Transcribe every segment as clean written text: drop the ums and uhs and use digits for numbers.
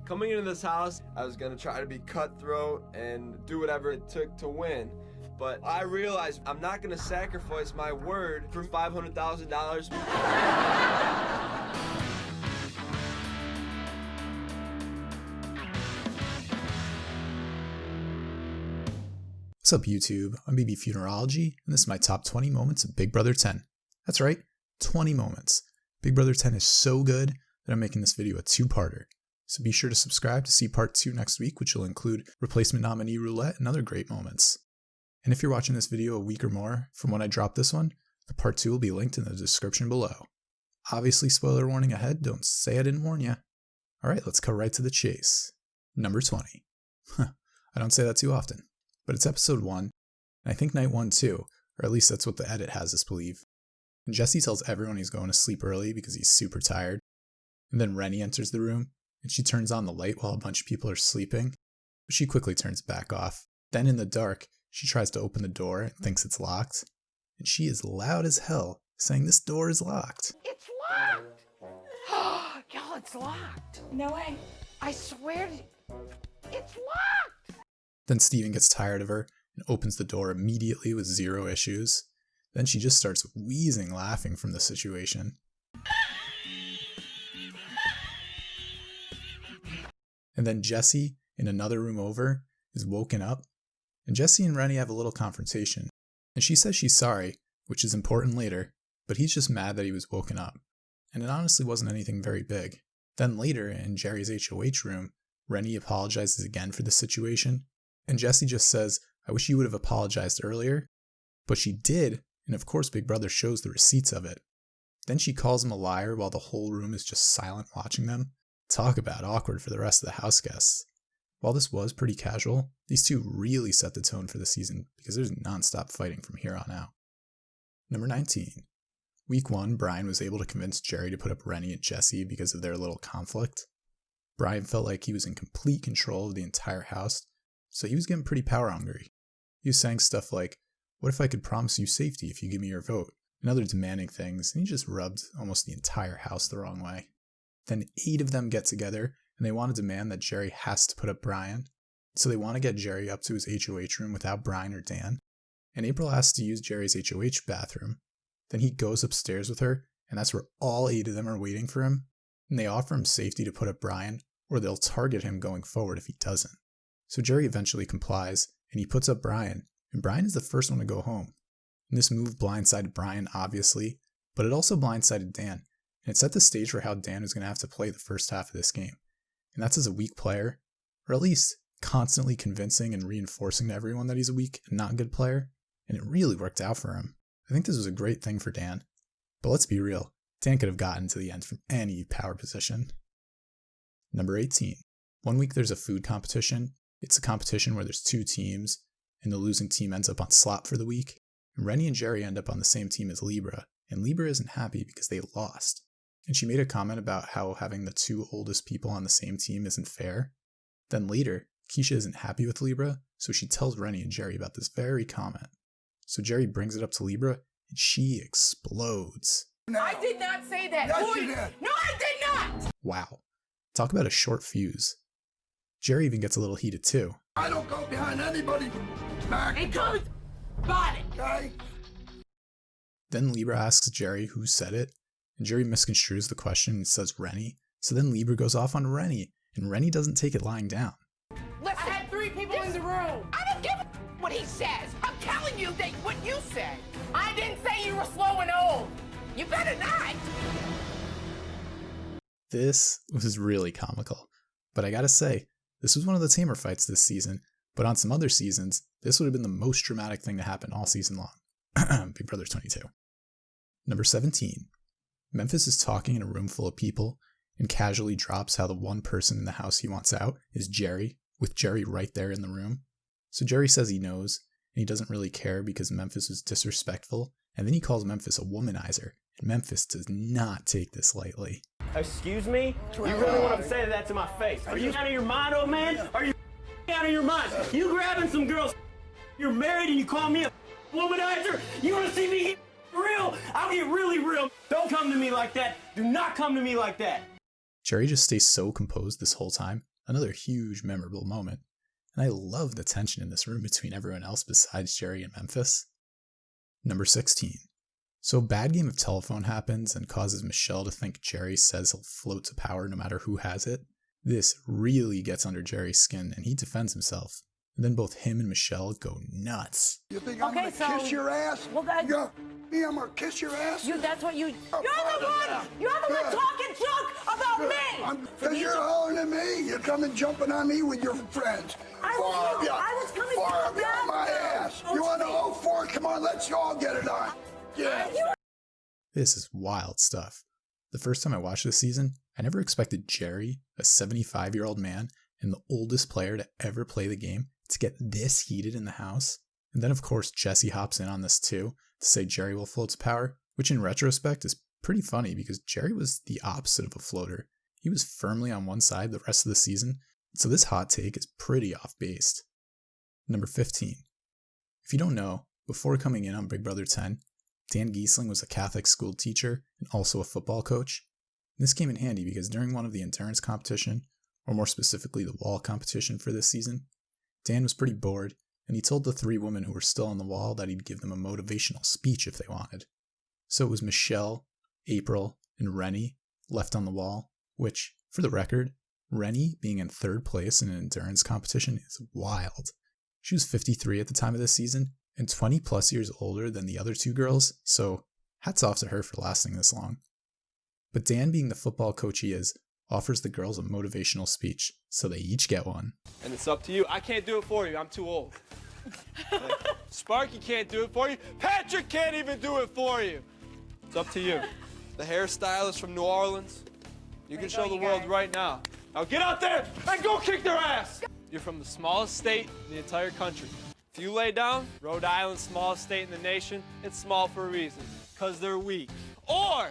Coming into this house, I was gonna try to be cutthroat and do whatever it took to win. But I realized I'm not gonna sacrifice my word for $500,000. What's up, YouTube? I'm BB Futurology, and this is my top 20 moments of Big Brother 10. That's right, 20 moments. Big Brother 10 is so good that I'm making this video a two-parter. So be sure to subscribe to see part 2 next week, which will include replacement nominee roulette and other great moments. And if you're watching this video a week or more from when I dropped this one, the part 2 will be linked in the description below. Obviously, spoiler warning ahead, don't say I didn't warn you. Alright, let's cut right to the chase. Number 20. I don't say that too often. But it's episode 1, and I think night 1 too, or at least that's what the edit has us believe. And Jessie tells everyone he's going to sleep early because he's super tired. And then Renny enters the room, and she turns on the light while a bunch of people are sleeping, but she quickly turns it back off. Then in the dark, she tries to open the door and thinks it's locked, and she is loud as hell, saying this door is locked. It's locked! Y'all, it's locked. No way. I swear to you, it's locked! Then Steven gets tired of her and opens the door immediately with zero issues. Then she just starts wheezing laughing from the situation. And then Jessie, in another room over, is woken up, and Jessie and Renny have a little confrontation. And she says she's sorry, which is important later, but he's just mad that he was woken up. And it honestly wasn't anything very big. Then later, in Jerry's HOH room, Renny apologizes again for the situation. And Jessie just says, I wish you would have apologized earlier. But she did, and of course Big Brother shows the receipts of it. Then she calls him a liar while the whole room is just silent watching them. Talk about awkward for the rest of the house guests. While this was pretty casual, these two really set the tone for the season because there's non-stop fighting from here on out. Number 19. Week 1, Brian was able to convince Jerry to put up Renny and Jessie because of their little conflict. Brian felt like he was in complete control of the entire house, so he was getting pretty power hungry. He was saying stuff like, what if I could promise you safety if you give me your vote? And other demanding things, and he just rubbed almost the entire house the wrong way. Then 8 of them get together, and they want to demand that Jerry has to put up Brian. So they want to get Jerry up to his HOH room without Brian or Dan. And April asks to use Jerry's HOH bathroom. Then he goes upstairs with her, and that's where all 8 of them are waiting for him. And they offer him safety to put up Brian, or they'll target him going forward if he doesn't. So Jerry eventually complies, and he puts up Brian, and Brian is the first one to go home. And this move blindsided Brian, obviously, but it also blindsided Dan, and it set the stage for how Dan was going to have to play the first half of this game. And that's as a weak player, or at least constantly convincing and reinforcing to everyone that he's a weak and not good player, and it really worked out for him. I think this was a great thing for Dan, but let's be real, Dan could have gotten to the end from any power position. Number 18. One week there's a food competition. It's a competition where there's 2 teams, and the losing team ends up on slop for the week. And Renny and Jerry end up on the same team as Libra, and Libra isn't happy because they lost. And she made a comment about how having the 2 oldest people on the same team isn't fair. Then later, Keesha isn't happy with Libra, so she tells Renny and Jerry about this very comment. So Jerry brings it up to Libra, and she explodes. No. I did not say that. Yes, you did. No, I did not! Wow. Talk about a short fuse. Jerry even gets a little heated too. I don't go behind anybody back. It comes body. Okay? Then Libra asks Jerry who said it, and Jerry misconstrues the question and says Renny. So then Libra goes off on Renny, and Renny doesn't take it lying down. Listen, I had 3 people in the room. I don't give a what he says. I'm telling you that what you said. I didn't say you were slow and old. You better not. This was really comical. But I gotta say, this was one of the tamer fights this season, but on some other seasons, this would have been the most dramatic thing to happen all season long. Big Brother 22. Number 17. Memphis is talking in a room full of people and casually drops how the one person in the house he wants out is Jerry, with Jerry right there in the room. So Jerry says he knows, and he doesn't really care because Memphis was disrespectful, and then he calls Memphis a womanizer, and Memphis does not take this lightly. Excuse me? You really want to say that to my face? Are you out of your mind, old man? Are you out of your mind? You grabbing some girls, you're married and you call me a womanizer? You want to see me get real? I'll get really real. Don't come to me like that. Do not come to me like that. Jerry just stays so composed this whole time, Another huge memorable moment. And I love the tension in this room between everyone else besides Jerry and Memphis. Number 16. So a bad game of telephone happens and causes Michelle to think Jerry says he'll float to power no matter who has it. This really gets under Jerry's skin and he defends himself. And then both him and Michelle go nuts. You think I'm gonna kiss your ass? Well, that- Yeah, me, I'm gonna kiss your ass? That's what you. Oh, You're the one talking junk about me. Because you're hollering at me. You're coming jumping on me with your friends. I was coming Four from of you on my that. ass. You want to go for it? Come on, let's all get it on. Yeah. This is wild stuff. The first time I watched this season, I never expected Jerry, a 75-year-old man and the oldest player to ever play the game, to get this heated in the house. And then of course Jessie hops in on this too, to say Jerry will float to power, which in retrospect is pretty funny because Jerry was the opposite of a floater. He was firmly on one side the rest of the season, so this hot take is pretty off-based. Number 15. If you don't know, before coming in on Big Brother 10, Dan Gheesling was a Catholic school teacher and also a football coach. And this came in handy because during one of the endurance competition, or more specifically the wall competition for this season, Dan was pretty bored and he told the 3 women who were still on the wall that he'd give them a motivational speech if they wanted. So it was Michelle, April, and Renny left on the wall, which, for the record, Renny being in 3rd place in an endurance competition is wild. She was 53 at the time of this season and 20 plus years older than the other 2 girls, so hats off to her for lasting this long. But Dan, being the football coach he is, offers the girls a motivational speech, so they each get one. And it's up to you. I can't do it for you. I'm too old. Sparky can't do it for you. Patrick can't even do it for you. It's up to you. The hairstylist from New Orleans. You can show the world right now. Now get out there and go kick their ass. You're from the smallest state in the entire country. If you lay down, Rhode Island's smallest state in the nation, it's small for a reason, because they're weak. Or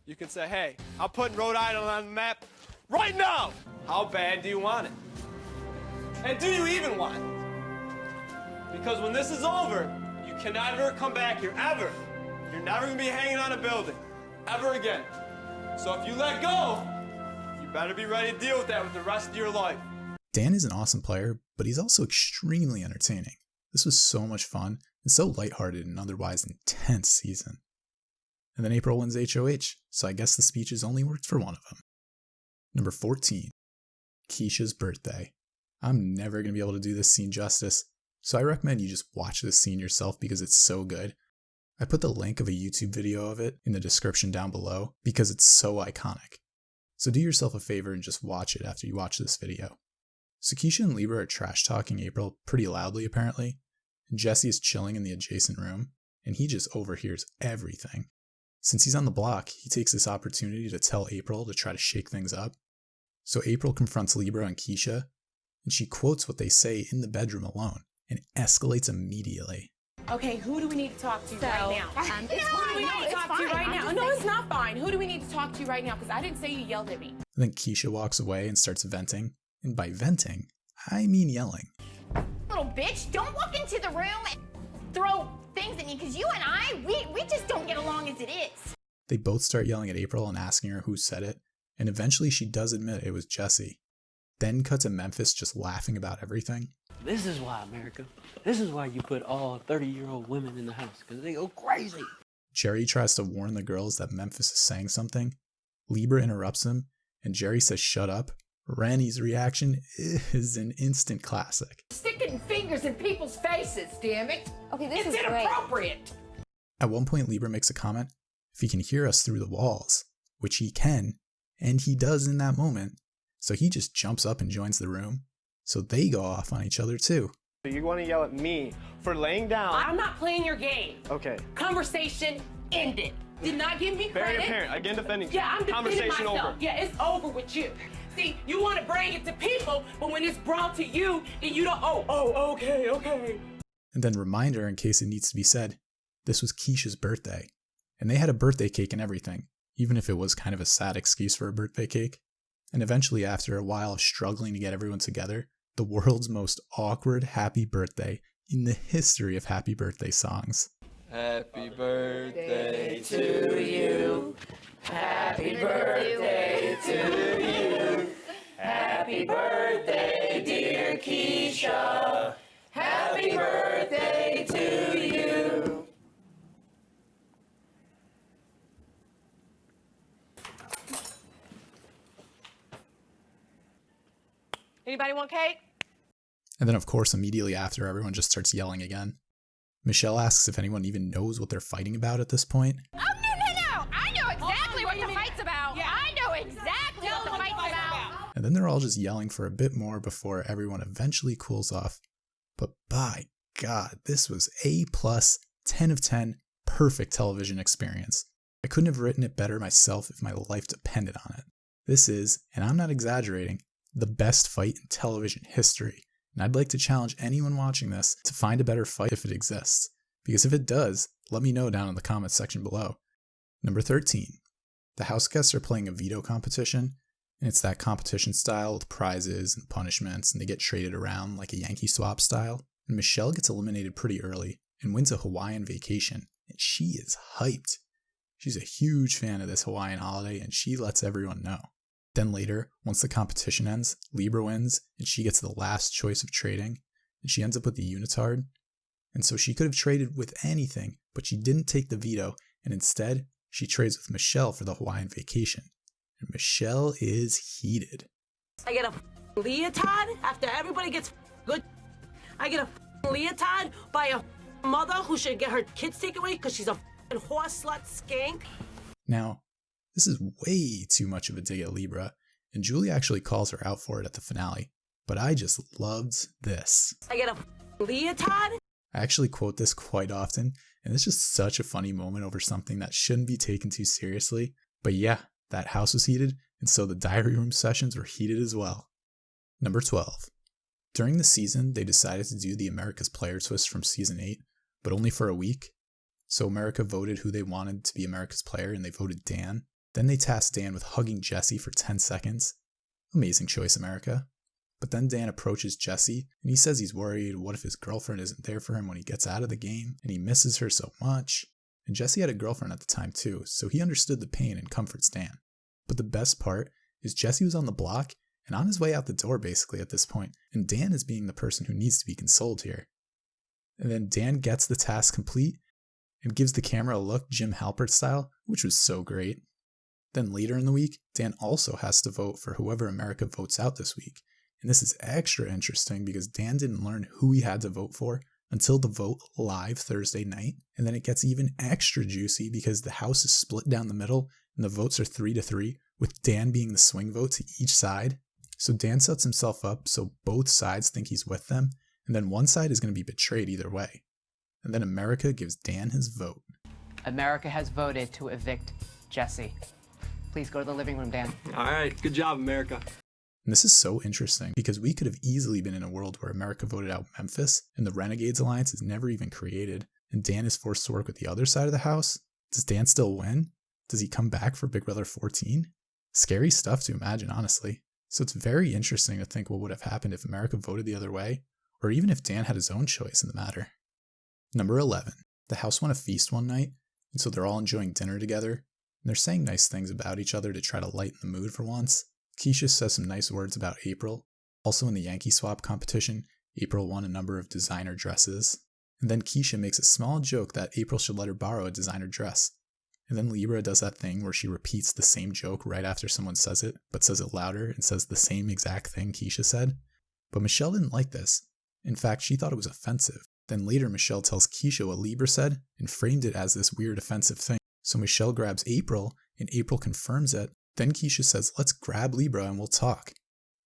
you can say, hey, I'm putting Rhode Island on the map right now. How bad do you want it? And do you even want it? Because when this is over, you can never come back here, ever. You're never gonna be hanging on a building, ever again. So if you let go, you better be ready to deal with that with the rest of your life. Dan is an awesome player, but he's also extremely entertaining. This was so much fun and so lighthearted in an otherwise intense season. And then April wins HOH, so I guess the speeches only worked for one of them. Number 14, Keesha's birthday. I'm never going to be able to do this scene justice, so I recommend you just watch this scene yourself because it's so good. I put the link of a YouTube video of it in the description down below because it's so iconic. So do yourself a favor and just watch it after you watch this video. So Keesha and Libra are trash talking April pretty loudly apparently, and Jessie is chilling in the adjacent room, and he just overhears everything. Since he's on the block, he takes this opportunity to tell April to try to shake things up. So April confronts Libra and Keesha, and she quotes what they say in the bedroom alone, and escalates immediately. Okay, who do we need to talk to right now? It's Who do we fine. need to talk to right now? No, it's not fine. Who do we need to talk to right now? Because I didn't say you yelled at me. And then Keesha walks away and starts venting, and by venting, I mean yelling. Little bitch, don't walk into the room and throw things at me, because you and I, we just don't get along as it is. They both start yelling at April and asking her who said it, and eventually she does admit it was Jessie. Then cut to Memphis just laughing about everything. This is why, America. This is why you put all 30-year-old women in the house, because they go crazy. Jerry tries to warn the girls that Memphis is saying something. Libra interrupts him, and Jerry says shut up. Renny's reaction is an instant classic. Sticking fingers in people's faces, damn it. Okay, this It's is great. inappropriate. At one point, Libra makes a comment if he can hear us through the walls, which he can, and he does in that moment. So he just jumps up and joins the room. So they go off on each other too. You want to yell at me for laying down? I'm not playing your game. Okay. Conversation ended. Did not give me Very credit. apparent. Again, defending. Yeah, I'm defending Conversation myself. over. Yeah, it's over with you. See, you want to bring it to people, but when it's brought to you, then you don't, okay. And then reminder in case it needs to be said, this was Keesha's birthday. And they had a birthday cake and everything, even if it was kind of a sad excuse for a birthday cake. And eventually, after a while of struggling to get everyone together, the world's most awkward happy birthday in the history of happy birthday songs. Happy birthday To you. Happy birthday to you. Happy Happy birthday, dear Keesha. Happy birthday to you. Anybody want cake? And then, of course, immediately after, everyone just starts yelling again. Michelle asks if anyone even knows what they're fighting about at this point. Oh, no. I know exactly what the fight's about. Yeah. I know exactly what the fight's about. And then they're all just yelling for a bit more before everyone eventually cools off. But by God, this was A+, 10 of 10, perfect television experience. I couldn't have written it better myself if my life depended on it. This is, and I'm not exaggerating, the best fight in television history. And I'd like to challenge anyone watching this to find a better fight if it exists. Because if it does, let me know down in the comments section below. Number 13. The house guests are playing a veto competition, and it's that competition style with prizes and punishments, and they get traded around like a Yankee swap style. And Michelle gets eliminated pretty early and wins a Hawaiian vacation, and she is hyped. She's a huge fan of this Hawaiian holiday, and she lets everyone know. Then later, once the competition ends, Libra wins, and she gets the last choice of trading, and she ends up with the unitard. And so she could have traded with anything, but she didn't take the veto, and instead, she trades with Michelle for the Hawaiian vacation. And Michelle is heated. I get a leotard after everybody gets good. I get a leotard by a mother who should get her kids taken away because she's a horse slut skank. Now, This is way too much of a dig at Libra, and Julie actually calls her out for it at the finale, but I just loved this. I get a leotard? I actually quote this quite often, and it's just such a funny moment over something that shouldn't be taken too seriously. But yeah, that house was heated, and so the diary room sessions were heated as well. Number 12. During the season, they decided to do the America's Player twist from season 8, but only for a week. So America voted who they wanted to be America's Player, and they voted Dan. Then they tasked Dan with hugging Jessie for 10 seconds. Amazing choice, America. But then Dan approaches Jessie, and he says he's worried, what if his girlfriend isn't there for him when he gets out of the game, and he misses her so much. And Jessie had a girlfriend at the time too, so he understood the pain and comforts Dan. But the best part is Jessie was on the block, and on his way out the door basically at this point, and Dan is being the person who needs to be consoled here. And then Dan gets the task complete, and gives the camera a look Jim Halpert style, which was so great. Then later in the week, Dan also has to vote for whoever America votes out this week. And this is extra interesting because Dan didn't learn who he had to vote for until the vote live Thursday night. And then it gets even extra juicy because the house is split down the middle and the votes are 3-3, with Dan being the swing vote to each side. So Dan sets himself up so both sides think he's with them, and then one side is going to be betrayed either way. And then America gives Dan his vote. America has voted to evict Jessie. Please go to the living room, Dan. All right, good job, America. And this is so interesting because we could have easily been in a world where America voted out Memphis and the Renegades Alliance is never even created, and Dan is forced to work with the other side of the house. Does Dan still win? Does he come back for Big Brother 14? Scary stuff to imagine, honestly. So it's very interesting to think what would have happened if America voted the other way, or even if Dan had his own choice in the matter. Number 11. The house went a feast one night, and so they're all enjoying dinner together. And they're saying nice things about each other to try to lighten the mood for once. Keesha says some nice words about April. Also in the Yankee swap competition, April won a number of designer dresses. And then Keesha makes a small joke that April should let her borrow a designer dress. And then Libra does that thing where she repeats the same joke right after someone says it, but says it louder and says the same exact thing Keesha said. But Michelle didn't like this. In fact, she thought it was offensive. Then later Michelle tells Keesha what Libra said and framed it as this weird offensive thing. So Michelle grabs April, and April confirms it. Then Keesha says, let's grab Libra and we'll talk.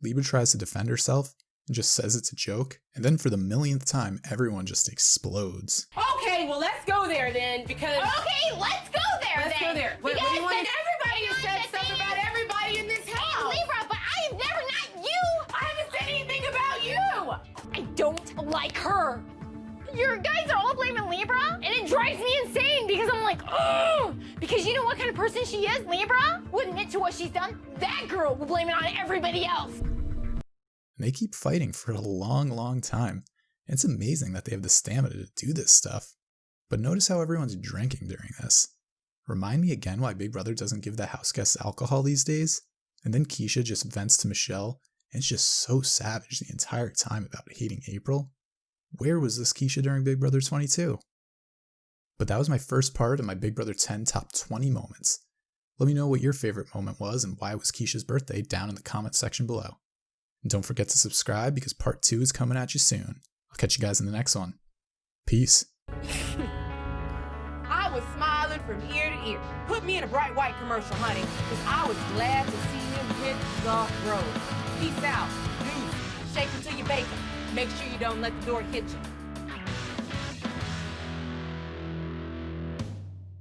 Libra tries to defend herself and just says it's a joke. And then for the millionth time, everyone just explodes. Okay, well, let's go there then, because... Okay, let's go there Let's then. go there. What do you want? everybody You said stuff about everybody in this house. Hey, Libra, but I have never, not you. I haven't said anything about you. I don't like her. You guys are all blaming Libra, and it drives me insane because I'm like, oh, because you know what kind of person she is, Libra? Would admit to what she's done. That girl will blame it on everybody else. And they keep fighting for a long, long time. It's amazing that they have the stamina to do this stuff. But notice how everyone's drinking during this. Remind me again why Big Brother doesn't give the house guests alcohol these days? And then Keesha just vents to Michelle, and it's just so savage the entire time about hating April. Where was this Keesha during Big Brother 22? But that was my first part of my Big Brother 10 top 20 moments. Let me know what your favorite moment was and why it was Keesha's birthday down in the comment section below. And don't forget to subscribe because part 2 is coming at you soon. I'll catch you guys in the next one. Peace. I was smiling from ear to ear. Put me in a bright white commercial, honey, because I was glad to see him hit the road. Peace out. Deuce. Shake until you bake 'em. Make sure you don't let the door hit you.